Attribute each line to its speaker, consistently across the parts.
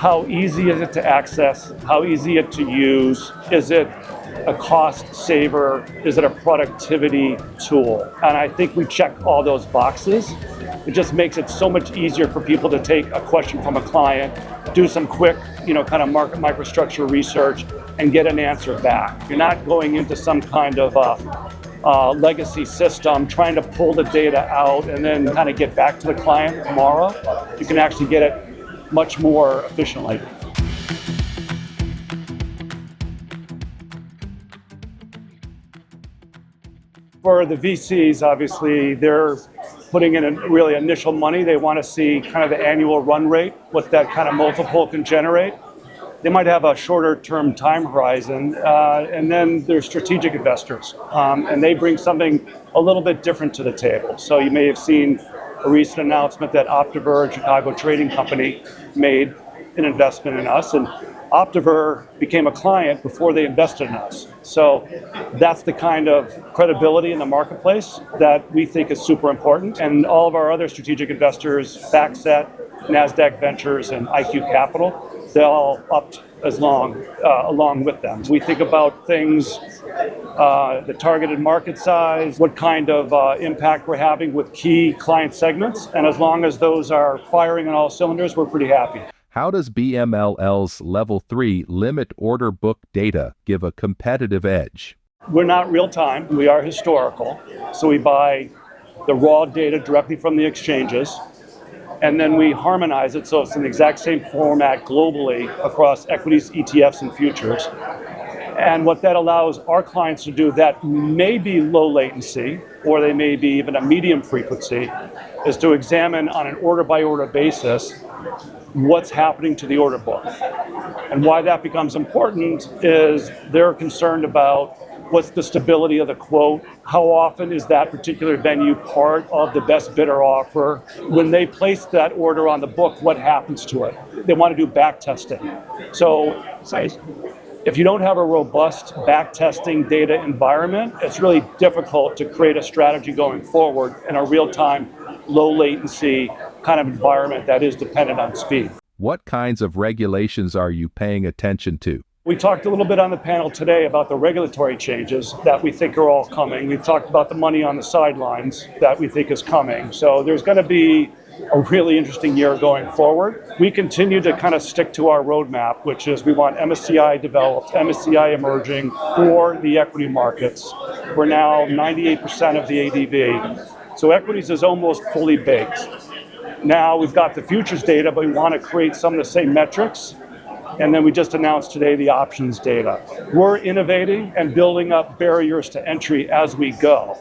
Speaker 1: how easy is it to access? How easy is it to use? Is it a cost saver? Is it a productivity tool? And I think we check all those boxes. It just makes it so much easier for people to take a question from a client, do some quick, kind of market microstructure research, and get an answer back. You're not going into some kind of legacy system, trying to pull the data out and then kind of get back to the client tomorrow. You can actually get it much more efficiently. For the VCs, obviously, they're putting in really initial money. They want to see kind of the annual run rate, what that kind of multiple can generate. They might have a shorter term time horizon, and then there's strategic investors, and they bring something a little bit different to the table. So you may have seen a recent announcement that Optiver, a Chicago trading company, made an investment in us, and Optiver became a client before they invested in us. So that's the kind of credibility in the marketplace that we think is super important. And all of our other strategic investors, FactSet, NASDAQ Ventures, and IQ Capital, they all upped along with them. We think about things, the targeted market size, what kind of impact we're having with key client segments. And as long as those are firing on all cylinders, we're pretty happy.
Speaker 2: How does BMLL's Level 3 limit order book data give a competitive edge?
Speaker 1: We're not real time, we are historical. So we buy the raw data directly from the exchanges, and then we harmonize it so it's in the exact same format globally across equities, ETFs, and futures. And what that allows our clients to do that may be low latency, or they may be even a medium frequency, is to examine on an order by order basis what's happening to the order book. And why that becomes important is they're concerned about what's the stability of the quote, how often is that particular venue part of the best bidder offer. When they place that order on the book, what happens to it? They want to do back testing. So if you don't have a robust back testing data environment, it's really difficult to create a strategy going forward in a real-time, low latency kind of environment that is dependent on speed.
Speaker 2: What kinds of regulations are you paying attention to?
Speaker 1: We talked a little bit on the panel today about the regulatory changes that we think are all coming. We've talked about the money on the sidelines that we think is coming. So there's going to be a really interesting year going forward. We continue to kind of stick to our roadmap, which is we want MSCI developed, MSCI emerging for the equity markets. We're now 98% of the ADV. So equities is almost fully baked. Now we've got the futures data, but we want to create some of the same metrics. And then we just announced today the options data. We're innovating and building up barriers to entry as we go.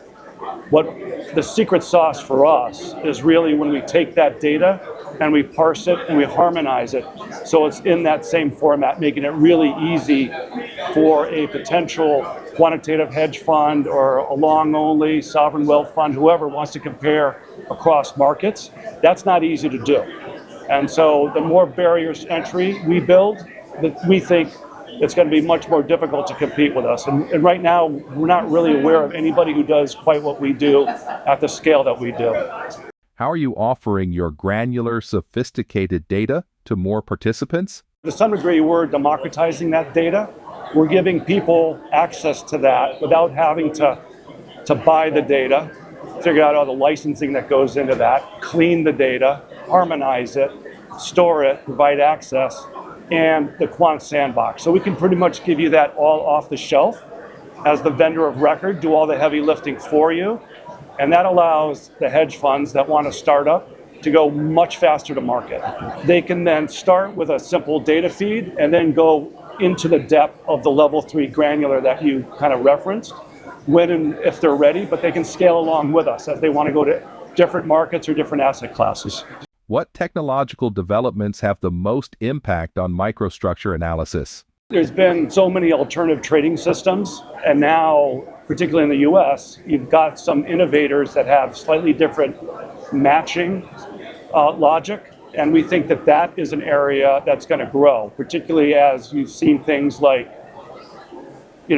Speaker 1: What the secret sauce for us is really when we take that data and we parse it and we harmonize it so it's in that same format, making it really easy for a potential quantitative hedge fund or a long-only sovereign wealth fund, whoever wants to compare across markets. That's not easy to do. And so the more barriers to entry we build, we think it's going to be much more difficult to compete with us. And right now, we're not really aware of anybody who does quite what we do at the scale that we do.
Speaker 2: How are you offering your granular, sophisticated data to more participants?
Speaker 1: To some degree, we're democratizing that data. We're giving people access to that without having to buy the data, figure out all the licensing that goes into that, clean the data, harmonize it, store it, provide access, and the quant sandbox. So we can pretty much give you that all off the shelf as the vendor of record, do all the heavy lifting for you. And that allows the hedge funds that want to start up to go much faster to market. They can then start with a simple data feed and then go into the depth of the level 3 granular that you kind of referenced when and if they're ready, but they can scale along with us as they want to go to different markets or different asset classes.
Speaker 2: What technological developments have the most impact on microstructure analysis?
Speaker 1: There's been so many alternative trading systems, and now, particularly in the US, you've got some innovators that have slightly different matching logic, and we think that that is an area that's going to grow, particularly as you've seen things like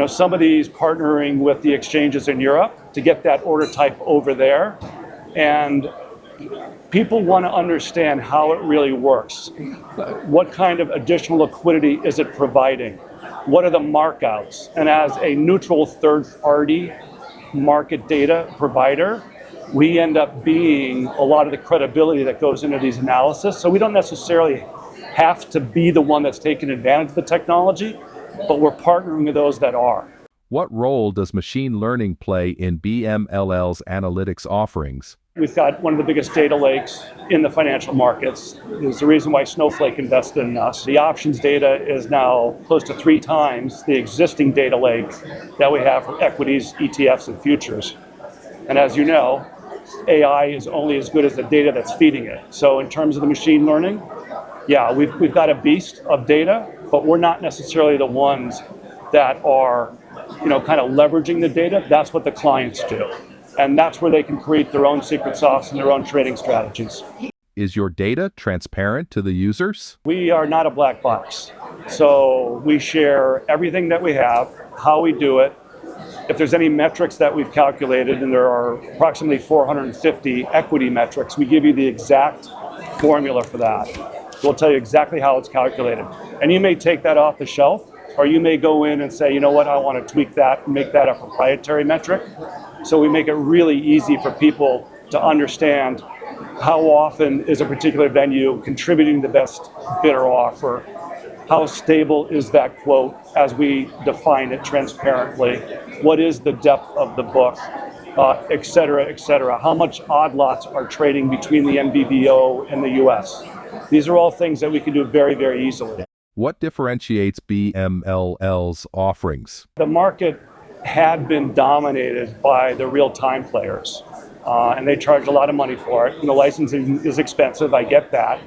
Speaker 1: some of these partnering with the exchanges in Europe to get that order type over there. And people want to understand how it really works. What kind of additional liquidity is it providing? What are the markouts? And as a neutral third-party market data provider, we end up being a lot of the credibility that goes into these analysis. So we don't necessarily have to be the one that's taking advantage of the technology, but we're partnering with those that are.
Speaker 2: What role does machine learning play in BMLL's analytics offerings?
Speaker 1: We've got one of the biggest data lakes in the financial markets. There's the reason why Snowflake invested in us. The options data is now close to 3 times the existing data lake that we have for equities, ETFs, and futures. And as you know, AI is only as good as the data that's feeding it. So in terms of the machine learning, yeah, we've got a beast of data, but we're not necessarily the ones that are, kind of leveraging the data. That's what the clients do. And that's where they can create their own secret sauce and their own trading strategies.
Speaker 2: Is your data transparent to the users?
Speaker 1: We are not a black box. So we share everything that we have, how we do it. If there's any metrics that we've calculated, and there are approximately 450 equity metrics, we give you the exact formula for that. We'll tell you exactly how it's calculated. And you may take that off the shelf, or you may go in and say, you know what, I want to tweak that and make that a proprietary metric. So we make it really easy for people to understand how often is a particular venue contributing the best bid or offer, how stable is that quote as we define it transparently, what is the depth of the book, et cetera, how much odd lots are trading between the NBBO and the US. These are all things that we can do very, very easily.
Speaker 2: What differentiates BMLL's offerings?
Speaker 1: The market had been dominated by the real-time players, and they charge a lot of money for it. And the licensing is expensive, I get that.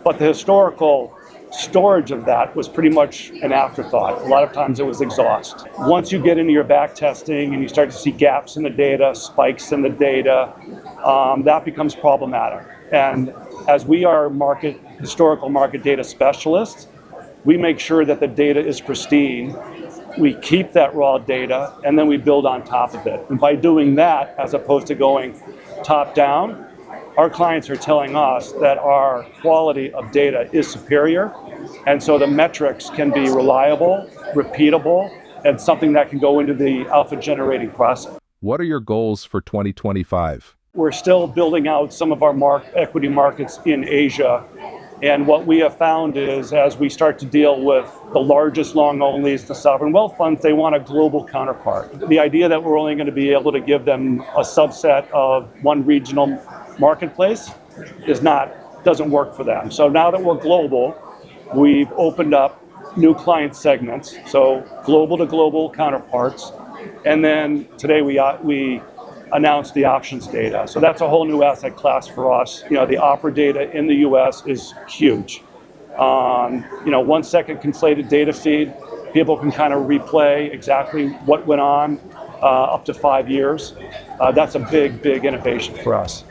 Speaker 1: But the historical storage of that was pretty much an afterthought. A lot of times it was exhaust. Once you get into your back testing and you start to see gaps in the data, spikes in the data, that becomes problematic. And as we are historical market data specialists, we make sure that the data is pristine. We keep that raw data, and then we build on top of it. And by doing that, as opposed to going top down, our clients are telling us that our quality of data is superior. And so the metrics can be reliable, repeatable, and something that can go into the alpha generating process.
Speaker 2: What are your goals for 2025?
Speaker 1: We're still building out some of our equity markets in Asia. And what we have found is, as we start to deal with the largest long-onlys, the sovereign wealth funds, they want a global counterpart. The idea that we're only going to be able to give them a subset of one regional marketplace doesn't work for them. So now that we're global, we've opened up new client segments, so global to global counterparts. And then today we announced the options data. So that's a whole new asset class for us. The opera data in the US is huge. 1 second conflated data feed. People can kind of replay exactly what went on up to 5 years. That's a big, big innovation for us.